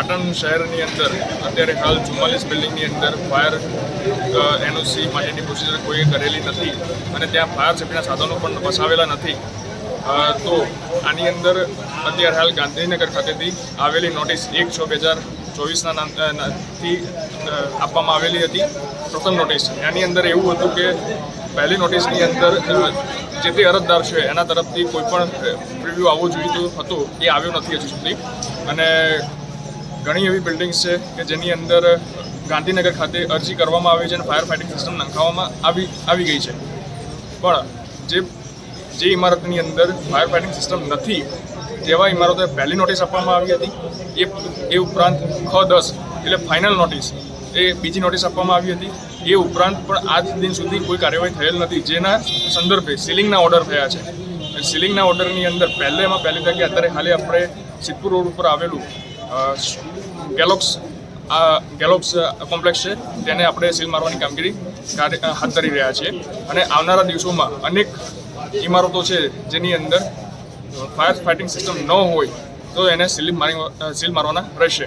પાટણ શહેરની અંદર અત્યારે હાલ 44 બિલ્ડિંગની અંદર ફાયર એનઓસી માટેની પ્રોસિજર કોઈએ કરેલી નથી અને ત્યાં ફાયર સેફ્ટીના સાધનો પણ વસાવેલા નથી. તો આની અંદર અત્યારે હાલ ગાંધીનગર ખાતેથી આવેલી નોટિસ 1/6/2024થી આપવામાં આવેલી હતી. પ્રથમ નોટિસ એની અંદર એવું હતું કે પહેલી નોટિસની અંદર જે તે અરજદાર છે એના તરફથી કોઈ પણ રિવ્યૂ આવવો જોઈતો હતો એ આવ્યો નથી હજુ સુધી. અને ઘણી એવી બિલ્ડિંગ્સ છે કે જેની અંદર ગાંધીનગર ખાતે અરજી કરવામાં આવી છે અને ફાયર ફાઇટિંગ સિસ્ટમ નંખાવવામાં આવી ગઈ છે. પણ જે ઇમારતની અંદર ફાયર ફાઇટિંગ સિસ્ટમ નથી તેવા ઇમારતોએ પહેલી નોટિસ આપવામાં આવી હતી. એ ઉપરાંત ખ10 એટલે ફાઇનલ નોટિસ એ બીજી નોટિસ આપવામાં આવી હતી. એ ઉપરાંત પણ આજ દિન સુધી કોઈ કાર્યવાહી થયેલ નથી, જેના સંદર્ભે સીલિંગના ઓર્ડર થયા છે. સીલિંગના ઓર્ડરની અંદર પહેલી તકે અત્યારે હાલે આપણે સિદ્ધપુર રોડ ઉપર આવેલું ગેલોક્સ કોમ્પ્લેક્સ છે તેને આપણે સીલ મારવાની કામગીરી હાથ ધરી રહ્યા છીએ. અને આવનારા દિવસોમાં અનેક ઇમારતો છે જેની અંદર ફાયર ફાઇટિંગ સિસ્ટમ ન હોય તો એને સીલ મારવાના રહેશે.